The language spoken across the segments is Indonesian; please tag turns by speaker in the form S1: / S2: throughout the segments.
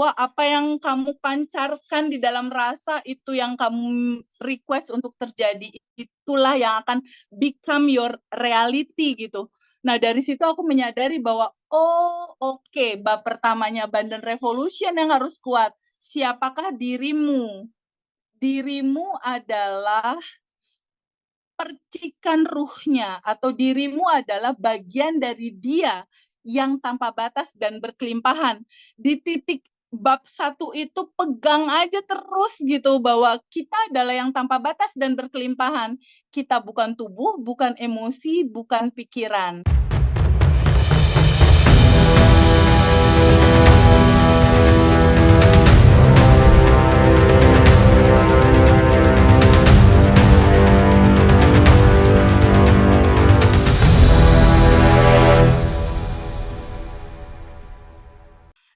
S1: apa yang kamu pancarkan di dalam rasa itu yang kamu request untuk terjadi. Itulah yang akan become your reality gitu. Nah, dari situ aku menyadari bahwa, bab pertamanya Bandan Revolution yang harus kuat. Siapakah dirimu? Dirimu adalah percikan ruhnya, atau dirimu adalah bagian dari dia yang tanpa batas dan berkelimpahan. Di titik bab 1 itu pegang aja terus gitu, bahwa kita adalah yang tanpa batas dan berkelimpahan. Kita bukan tubuh, bukan emosi, bukan pikiran.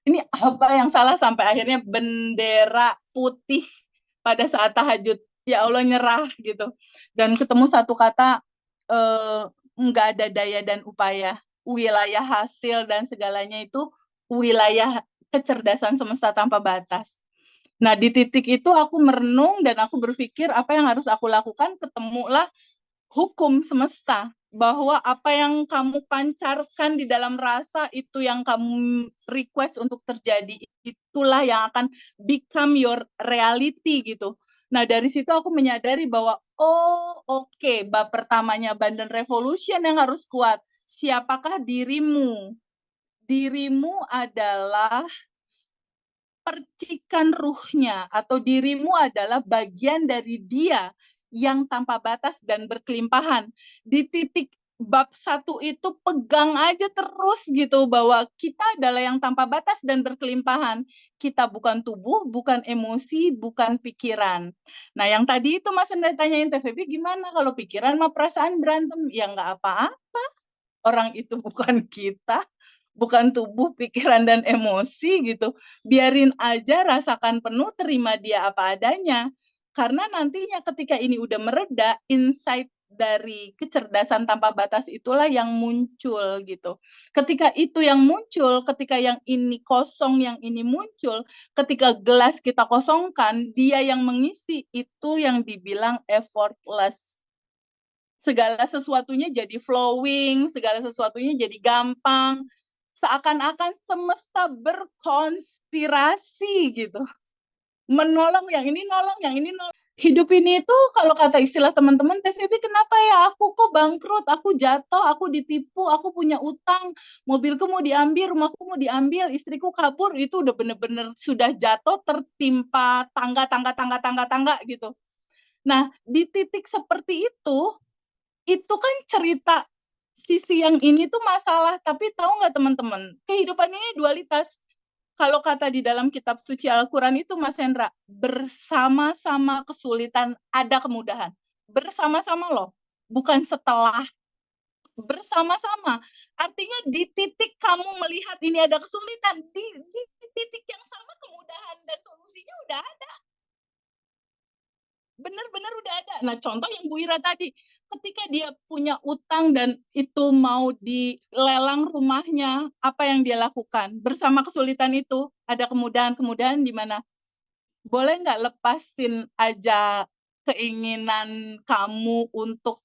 S1: Ini apa yang salah sampai akhirnya bendera putih pada saat tahajud. Ya Allah, nyerah gitu. Dan ketemu satu kata, nggak ada daya dan upaya. Wilayah hasil dan segalanya itu wilayah kecerdasan semesta tanpa batas. Nah, di titik itu aku merenung dan aku berpikir apa yang harus aku lakukan. Ketemulah hukum semesta, bahwa apa yang kamu pancarkan di dalam rasa itu yang kamu request untuk terjadi. Itulah yang akan become your reality gitu. Nah, dari situ aku menyadari bahwa, bab pertamanya Bandan Revolution yang harus kuat. Siapakah dirimu? Dirimu adalah percikan ruhnya, atau dirimu adalah bagian dari dia yang tanpa batas dan berkelimpahan. Di titik bab 1 itu pegang aja terus gitu, bahwa kita adalah yang tanpa batas dan berkelimpahan. Kita bukan tubuh, bukan emosi, bukan pikiran. Nah, yang tadi itu Mas Enda tanyain, TVP gimana kalau pikiran sama perasaan berantem? Ya nggak apa-apa, orang itu bukan kita, bukan tubuh, pikiran, dan emosi gitu. Biarin aja, rasakan penuh, terima dia apa adanya. Karena nantinya ketika ini udah mereda, insight dari kecerdasan tanpa batas itulah yang muncul gitu. Ketika itu yang muncul, ketika yang ini kosong, yang ini muncul, ketika gelas kita kosongkan, dia yang mengisi, itu yang dibilang effortless. Segala sesuatunya jadi flowing, segala sesuatunya jadi gampang, seakan-akan semesta berkonspirasi gitu, menolong yang ini, nolong yang ini, nolong. Hidup ini tuh kalau kata istilah teman-teman, TVP kenapa ya aku kok bangkrut, aku jatuh, aku ditipu, aku punya utang, mobilku mau diambil, rumahku mau diambil, istriku kabur, itu udah bener-bener sudah jatuh tertimpa tangga gitu. Nah, di titik seperti itu kan cerita sisi yang ini tuh masalah, tapi tahu nggak teman-teman, kehidupan ini dualitas. Kalau kata di dalam kitab suci Al-Quran itu, Mas Hendra, bersama-sama kesulitan ada kemudahan. Bersama-sama loh, bukan setelah, bersama-sama. Artinya di titik kamu melihat ini ada kesulitan, di titik yang sama kemudahan dan solusinya udah ada. Benar-benar udah ada. Nah, contoh yang Bu Ira tadi, ketika dia punya utang dan itu mau dilelang rumahnya, apa yang dia lakukan? Bersama kesulitan itu, ada kemudahan-kemudahan di mana boleh nggak lepasin aja keinginan kamu untuk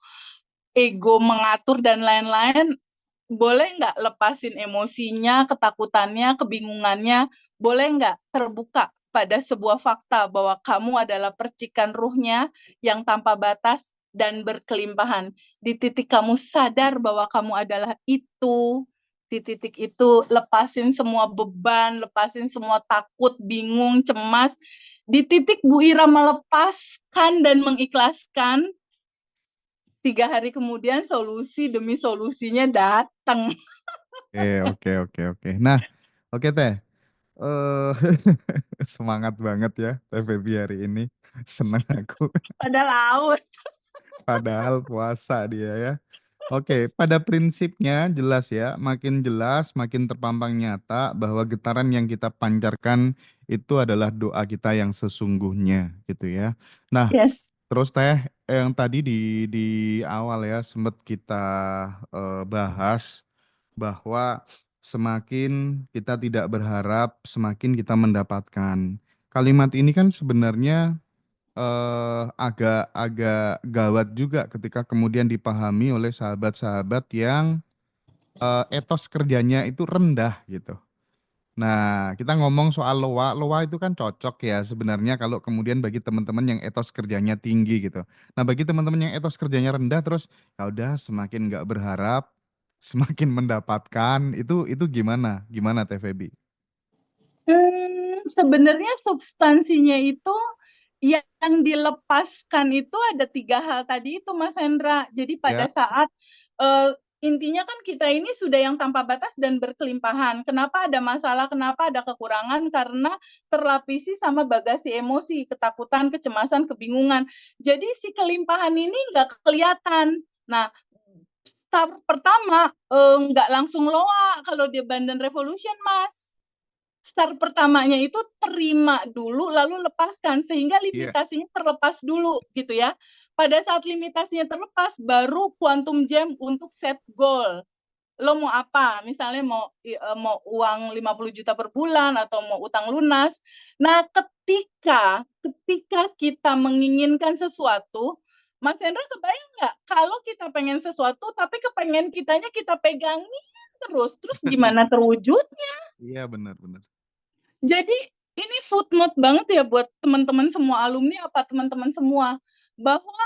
S1: ego mengatur dan lain-lain, boleh nggak lepasin emosinya, ketakutannya, kebingungannya, boleh nggak terbuka pada sebuah fakta bahwa kamu adalah percikan ruhnya yang tanpa batas dan berkelimpahan. Di titik kamu sadar bahwa kamu adalah itu, di titik itu lepasin semua beban, lepasin semua takut, bingung, cemas. Di titik Bu Ira melepaskan dan mengikhlaskan, 3 hari kemudian solusi demi solusinya datang.
S2: Oke, oke, oke. Nah, oke Teh. Eh semangat banget ya Teh Febi hari ini. Senang aku.
S1: Pada laut.
S2: Padahal puasa dia ya. Oke, pada prinsipnya jelas ya, makin jelas, makin terpampang nyata bahwa getaran yang kita pancarkan itu adalah doa kita yang sesungguhnya gitu ya. Nah,
S1: Yes.
S2: terus Teh, yang tadi di awal ya sempat kita bahas bahwa semakin kita tidak berharap, semakin kita mendapatkan. Kalimat ini kan sebenarnya agak gawat juga ketika kemudian dipahami oleh sahabat-sahabat yang etos kerjanya itu rendah gitu. Nah, kita ngomong soal loa, loa itu kan cocok ya sebenarnya kalau kemudian bagi teman-teman yang etos kerjanya tinggi gitu. Nah, bagi teman-teman yang etos kerjanya rendah terus ya udah semakin nggak berharap, semakin mendapatkan, itu gimana? Gimana Teh Feby?
S1: Sebenarnya substansinya itu yang dilepaskan itu ada 3 hal tadi itu, Mas Hendra. Jadi pada
S2: Ya,
S1: saat intinya kan kita ini sudah yang tanpa batas dan berkelimpahan. Kenapa ada masalah? Kenapa ada kekurangan? Karena terlapisi sama bagasi emosi, ketakutan, kecemasan, kebingungan. Jadi si kelimpahan ini nggak kelihatan. Nah, step pertama nggak langsung loa kalau di Abundant Revolution, Mas. Start pertamanya itu terima dulu lalu lepaskan sehingga
S2: iya,
S1: limitasinya terlepas dulu gitu ya. Pada saat limitasinya terlepas baru quantum jam untuk set goal. Lo mau apa? Misalnya mau uang 50 juta per bulan atau mau utang lunas. Nah, ketika kita menginginkan sesuatu, Mas Hendra kebayang nggak kalau kita pengen sesuatu tapi kepengen kitanya kita pegangin terus gimana terwujudnya?
S2: iya benar-benar.
S1: Jadi ini footnote banget ya buat teman-teman semua alumni apa teman-teman semua bahwa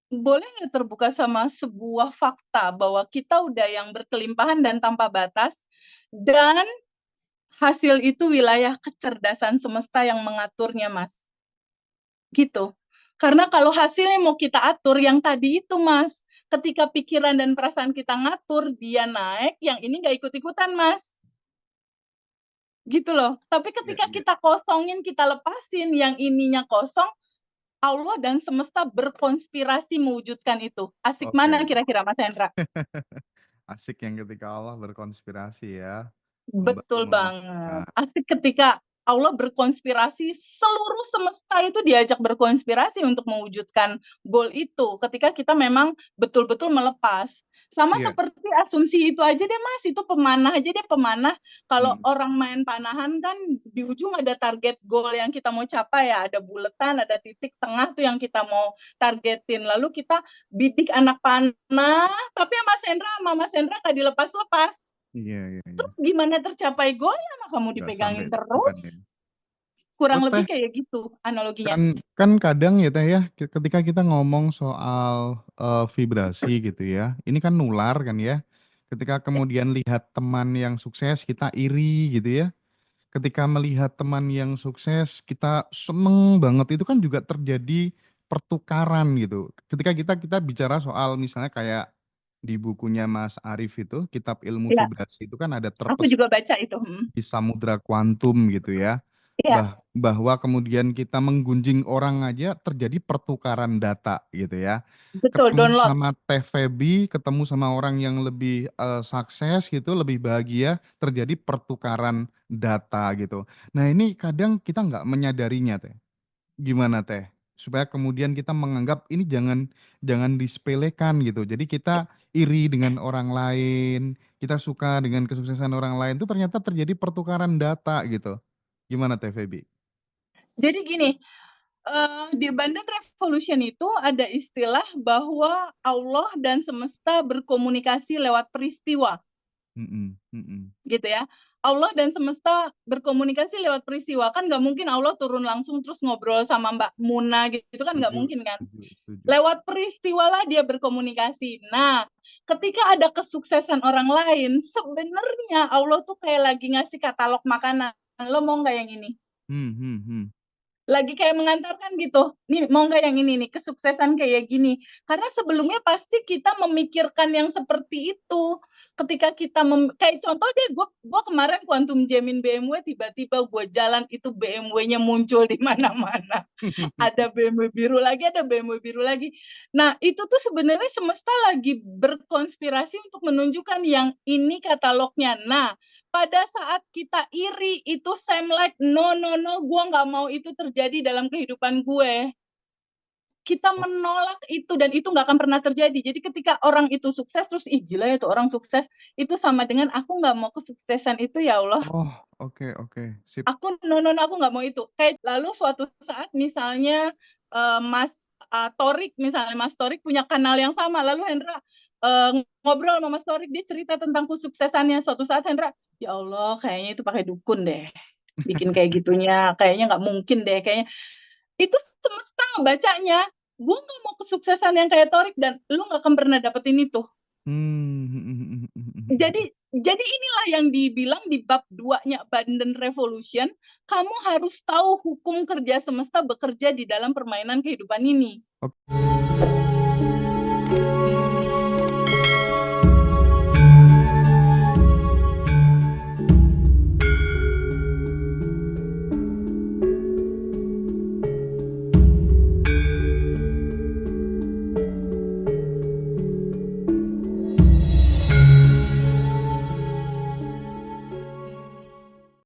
S1: boleh nggak terbuka sama sebuah fakta bahwa kita udah yang berkelimpahan dan tanpa batas dan hasil itu wilayah kecerdasan semesta yang mengaturnya, Mas. Gitu. Karena kalau hasilnya mau kita atur yang tadi itu, Mas, ketika pikiran dan perasaan kita ngatur, dia naik, yang ini nggak ikut-ikutan, Mas. Gitu loh. Tapi
S2: Iya,
S1: ketika
S2: iya.
S1: kita kosongin, kita lepasin, yang ininya kosong, Allah dan semesta berkonspirasi mewujudkan itu. Asik mana
S2: Oke.
S1: kira-kira Mas Hendra?
S2: Asik yang ketika Allah berkonspirasi ya, membantu
S1: Betul banget.
S2: mewujudkan.
S1: Asik ketika Allah berkonspirasi, seluruh semesta itu diajak berkonspirasi untuk mewujudkan goal itu. Ketika kita memang betul-betul melepas. Sama
S2: Iya.
S1: seperti asumsi itu aja deh Mas, itu pemanah aja deh pemanah. Kalau
S2: Mm.
S1: orang main panahan kan di ujung ada target goal yang kita mau capai ya, ada buletan, ada titik tengah tuh yang kita mau targetin. Lalu kita bidik anak panah, tapi ya Mas Hendra sama Mas Hendra gak dilepas-lepas.
S2: Iya, iya, iya.
S1: Terus gimana tercapai goalnya? Mah kamu
S2: Nggak sampai
S1: dipegangin
S2: tujuan
S1: terus.
S2: ya.
S1: Kurang
S2: Terus
S1: lebih
S2: Teh,
S1: kayak gitu analoginya.
S2: kan kadang ya Teh ya, ketika kita ngomong soal vibrasi gitu ya, ini kan nular kan ya. Ketika kemudian lihat teman yang sukses, kita iri gitu ya. Ketika melihat teman yang sukses, kita seneng banget. Itu kan juga terjadi pertukaran gitu. Ketika kita bicara soal misalnya kayak di bukunya Mas Arif itu, Kitab Ilmu
S1: Ya,
S2: Vibrasi itu kan ada
S1: aku
S2: terpes
S1: juga baca itu.
S2: di samudra kuantum gitu ya.
S1: Iya,
S2: Bahwa kemudian kita menggunjing orang aja terjadi pertukaran data gitu ya.
S1: betul
S2: Ketemu
S1: download.
S2: sama Teh Feby, ketemu sama orang yang lebih sukses gitu, lebih bahagia, terjadi pertukaran data gitu. Nah ini kadang kita nggak menyadarinya Teh. Gimana Teh? Supaya kemudian kita menganggap ini jangan jangan disepelekan gitu. Jadi kita iri dengan orang lain, kita suka dengan kesuksesan orang lain itu ternyata terjadi pertukaran data gitu. Gimana Teh Feby?
S1: Jadi gini, di Abundant Revolution itu ada istilah bahwa Allah dan semesta berkomunikasi lewat peristiwa.
S2: Mm-mm, mm-mm.
S1: Gitu ya. Allah dan semesta berkomunikasi lewat peristiwa. Kan nggak mungkin Allah turun langsung terus ngobrol sama Mbak Muna gitu kan nggak
S2: Setuju,
S1: mungkin kan.
S2: setuju, setuju.
S1: Lewat peristiwa lah dia berkomunikasi. Nah, ketika ada kesuksesan orang lain, sebenarnya Allah tuh kayak lagi ngasih katalog makanan. Lo mau nggak yang ini?
S2: Hmm, hmm, hmm.
S1: Lagi kayak mengantarkan gitu. Nih, mau nggak yang ini nih, kesuksesan kayak gini. Karena sebelumnya pasti kita memikirkan yang seperti itu. Ketika kita, kayak contoh deh, gue kemarin quantum jamin BMW, tiba-tiba gue jalan, itu BMW-nya muncul di mana-mana. Ada BMW biru lagi, ada BMW biru lagi. Nah, itu tuh sebenarnya semesta lagi berkonspirasi untuk menunjukkan yang ini katalognya. Nah, pada saat kita iri, itu same like, no, no, no, gue nggak mau itu terjadi dalam kehidupan gue. kita
S2: Oh,
S1: menolak itu dan itu nggak akan pernah terjadi. Jadi ketika orang itu sukses terus ih gila ya tuh orang sukses, itu sama dengan aku nggak mau kesuksesan itu ya Allah.
S2: oh, oke, oke, sip.
S1: Aku no, aku nggak mau itu. Kayak lalu suatu saat misalnya Mas Torik misalnya Mas Torik punya kanal yang sama, lalu Hendra ngobrol sama Mas Torik, dia cerita tentang kesuksesannya. Suatu saat Hendra, ya Allah kayaknya itu pakai dukun deh, bikin kayak gitunya, kayaknya nggak mungkin deh, kayaknya itu semesta ngebacanya. Gue nggak mau kesuksesan yang kayak Torik dan lu nggak akan pernah dapetin itu. Jadi inilah yang dibilang di bab 2-nya Abundant Revolution, kamu harus tahu hukum kerja semesta bekerja di dalam permainan kehidupan ini.
S2: Oke.